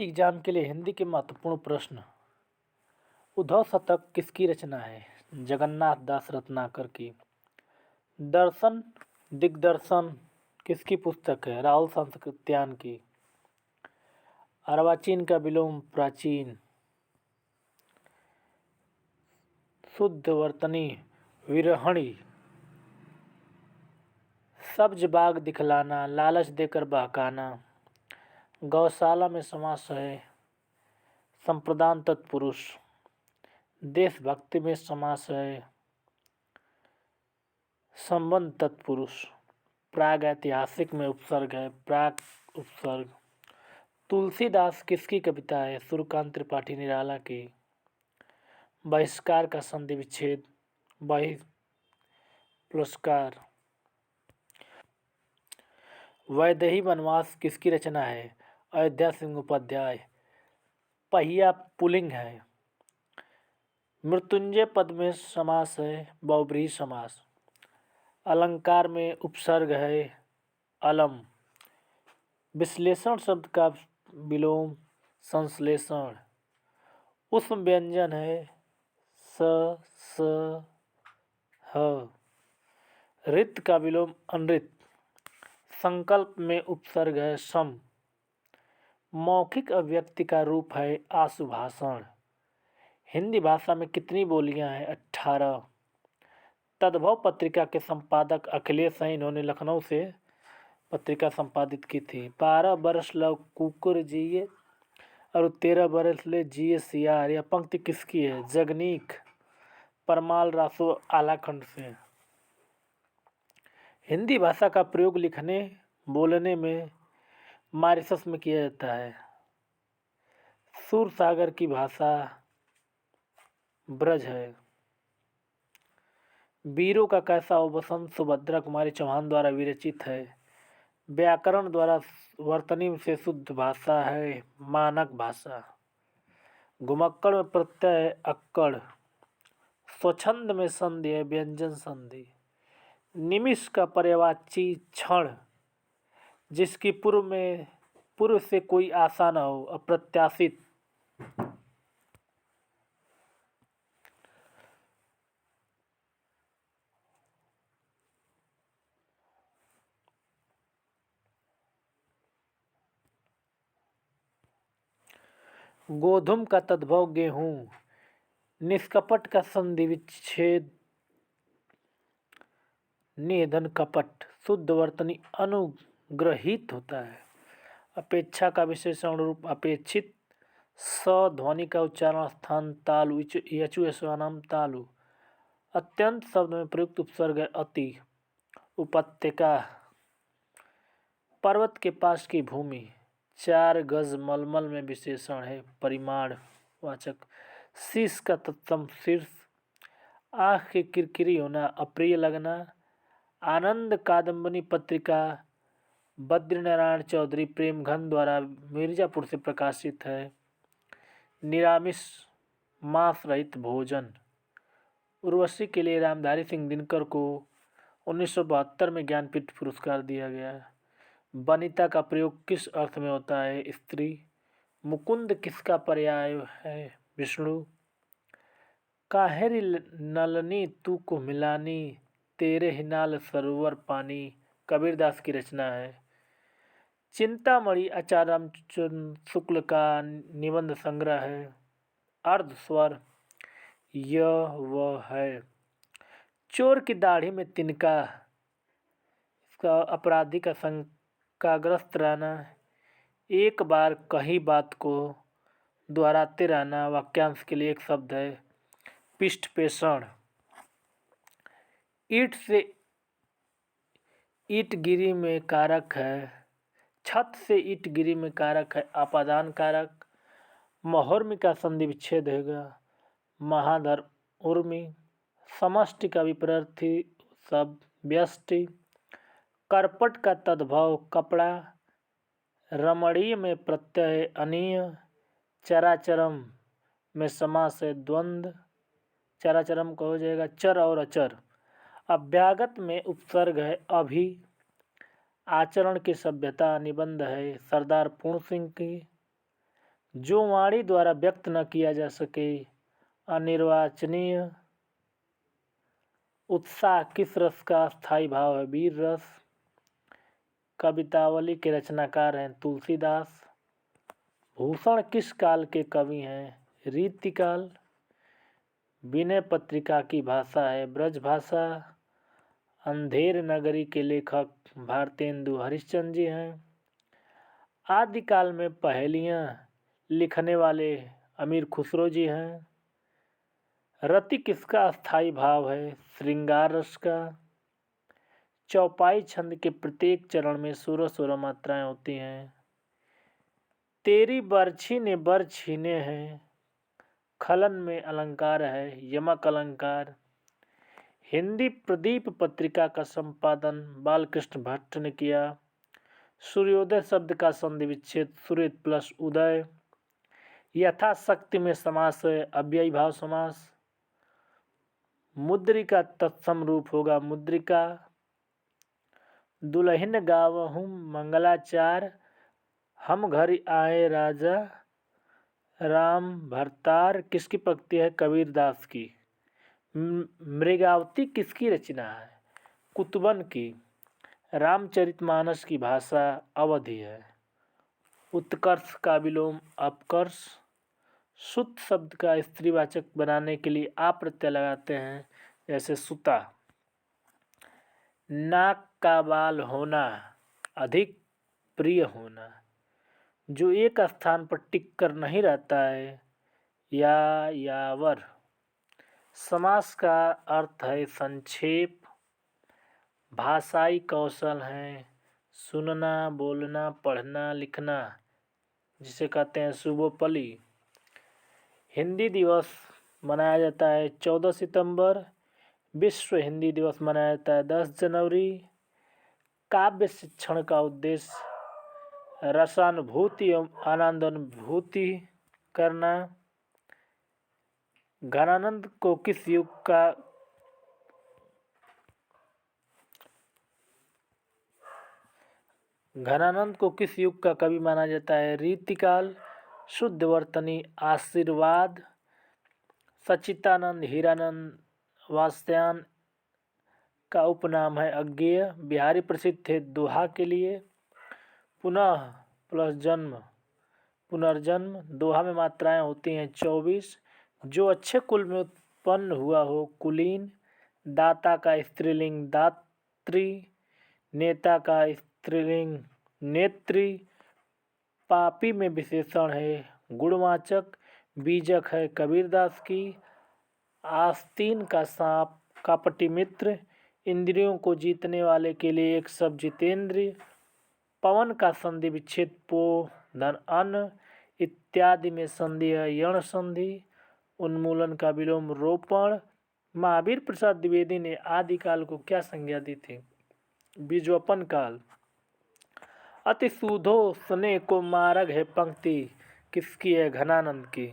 Exam के लिए हिंदी के महत्वपूर्ण प्रश्न। उद्धव शतक किसकी रचना है? जगन्नाथ दास रत्नाकर की। दर्शन दिग्दर्शन किसकी पुस्तक है? राहुल सांकृत्यायन की। अर्वाचीन का विलोम प्राचीन। शुद्ध वर्तनी विरहणी। सब्ज बाग दिखलाना, लालच देकर बहकाना। गौशाला में समास है संप्रदान तत्पुरुष। देशभक्ति में समास है संबंध तत्पुरुष। प्राग ऐतिहासिक में उपसर्ग है प्राग उपसर्ग। तुलसीदास किसकी कविता है? सूर्यकांत त्रिपाठी निराला की। बहिष्कार का संधि विच्छेद पुरस्कार। वैदेही वनवास किसकी रचना है? अयोध्या सिंह उपाध्याय। पहिया पुल्लिंग है। मृत्युंजय पद में समास है बहुब्रीहि समास। अलंकार में उपसर्ग है अलम। विश्लेषण शब्द का विलोम संश्लेषण। उसम व्यंजन है स ह। ऋत का विलोम अनृत। संकल्प में उपसर्ग है सम। मौखिक अभिव्यक्ति का रूप है आशुभाषण। हिंदी भाषा में कितनी बोलियां हैं? 18। तद्भव पत्रिका के संपादक अखिलेश हैं। इन्होंने लखनऊ से पत्रिका संपादित की थी। 12 बरस लव कुकुर जिए और 13 बरस ले जिए सियार। यह पंक्ति किसकी है? जगनीक परमाल रासो आलाखंड से। हिंदी भाषा का प्रयोग लिखने बोलने में मॉरिशस में किया जाता है। सूरसागर की भाषा ब्रज है। वीरों का कैसा हो बसंत सुभद्रा कुमारी चौहान द्वारा विरचित है। व्याकरण द्वारा वर्तनी से शुद्ध भाषा है मानक भाषा। घुमक्कड़ में प्रत्यय है अक्कड़। स्वच्छंद में संधि है व्यंजन संधि। निमिष का पर्यायवाची क्षण जिसकी पूर्व से कोई आशा न हो अप्रत्याशित। गोधूम का तद्भव गेहूं। निष्कपट का संधि विच्छेद निधन कपट। शुद्ध वर्तनी अनुग्रहित होता है। अपेक्षा का विशेषण रूप अपेक्षित। स ध्वनि का उच्चारण स्थान तालु यचु यशवानाम तालु। अत्यंत शब्द में प्रयुक्त उपसर्ग है अति। उपत्यका पर्वत के पास की भूमि। 4 गज मलमल में विशेषण है परिमाण वाचक। शीश का तत्सम शीर्ष। आँख की किरकिरी होना अप्रिय लगना। आनंद कादम्बनी पत्रिका बद्रीनारायण चौधरी प्रेमघन द्वारा मिर्जापुर से प्रकाशित है। निरामिष मांस रहित भोजन। उर्वशी के लिए रामधारी सिंह दिनकर को 1972 में ज्ञानपीठ पुरस्कार दिया गया। वनिता का प्रयोग किस अर्थ में होता है? स्त्री। मुकुंद किसका पर्याय है? विष्णु। काहेरी नलनी तू को मिलानी, तेरे हिनाल सरोवर पानी कबीरदास की रचना है। चिंतामणि आचार्य रामचंद्र शुक्ल का निबंध संग्रह है। अर्ध स्वर यह वह है। चोर की दाढ़ी में तिनका। इसका अपराधी का शंकाग्रस्त रहना। एक बार कही बात को दोहराते रहना वाक्यांश के लिए एक शब्द है पृष्ठपेषण। ईंट से ईंट गिरी में कारक है। छत से ईंट गिरी में कारक है आपादान कारक। महोर्मी का संधि विच्छेद होगा महाधर उर्मी। समष्टि का विपरीत शब्द व्यष्टि। करपट का तद्भव कपड़ा। रमणीय में प्रत्यय अनीय। चराचरम में समास है द्वंद्व। चराचरम को हो जाएगा चर और अचर। अभ्यागत में उपसर्ग है अभी। आचरण की सभ्यता निबंध है सरदार पूर्ण सिंह की। जो वाणी द्वारा व्यक्त न किया जा सके। अनिर्वचनीय। उत्साह किस रस का स्थायी भाव है? वीर रस। कवितावली के रचनाकार हैं तुलसीदास। भूषण किस काल के कवि हैं? रीतिकाल। विनय पत्रिका की भाषा है ब्रज भाषा। अंधेर नगरी के लेखक भारतेंदु हरिश्चंद्र जी हैं। आदिकाल में पहेलियाँ लिखने वाले अमीर खुसरो जी हैं। रति किसका स्थायी भाव है? श्रृंगार रस का। चौपाई छंद के प्रत्येक चरण में 16-16 मात्राएं होती हैं। तेरी बरछी ने बर छीने हैं। खलन में अलंकार है यमक अलंकार। हिंदी प्रदीप पत्रिका का संपादन बालकृष्ण भट्ट ने किया। सूर्योदय शब्द का संधि विच्छेद सूर्य प्लस उदय। यथाशक्ति में समास है अव्ययी भाव समास। मुद्रिका तत्सम रूप होगा मुद्रिका। दुल्हन गावहूँ मंगलाचार। हम घर आए राजा राम भरतार किसकी पंक्ति है? कबीरदास की। मृगावती किसकी रचना है? कुतुबन की। रामचरितमानस की भाषा अवधी है। उत्कर्ष का विलोम अपकर्ष। सुत शब्द का स्त्रीवाचक बनाने के लिए आ प्रत्यय लगाते हैं जैसे सुता। नाक का बाल होना अधिक प्रिय होना। जो एक स्थान पर टिक कर नहीं रहता है यावर। समास का अर्थ है संक्षेप। भाषाई कौशल है सुनना बोलना पढ़ना लिखना जिसे कहते हैं सुबोपली। हिंदी दिवस मनाया जाता है 14 सितंबर। विश्व हिंदी दिवस मनाया जाता है 10 जनवरी। काव्य शिक्षण का उद्देश्य रसानुभूति एवं आनंदानुभूति करना। घनानंद को किस युग का कवि माना जाता है? रीतिकाल। शुद्ध वर्तनी आशीर्वाद। सच्चिदानंद हीरानंद वात्स्यायन का उपनाम है अज्ञेय। बिहारी प्रसिद्ध थे दोहा के लिए। पुनः प्लस जन्म पुनर्जन्म। दोहा में मात्राएं होती हैं 24। जो अच्छे कुल में उत्पन्न हुआ हो कुलीन। दाता का स्त्रीलिंग दात्री। नेता का स्त्रीलिंग नेत्री। पापी में विशेषण है गुणवाचक। बीजक है कबीरदास की। आस्तीन का सांप कपटी मित्र। इंद्रियों को जीतने वाले के लिए एक शब्द जितेंद्रिय। पवन का संधि विच्छेद पो धन अन्न इत्यादि में संधि है यण संधि। उन्मूलन का विलोम रोपण। महावीर प्रसाद द्विवेदी ने आदिकाल को क्या संज्ञा दी थी? बीजोपन काल। अति सूधो स्नेह को मार्ग है पंक्ति किसकी है? घनानंद की।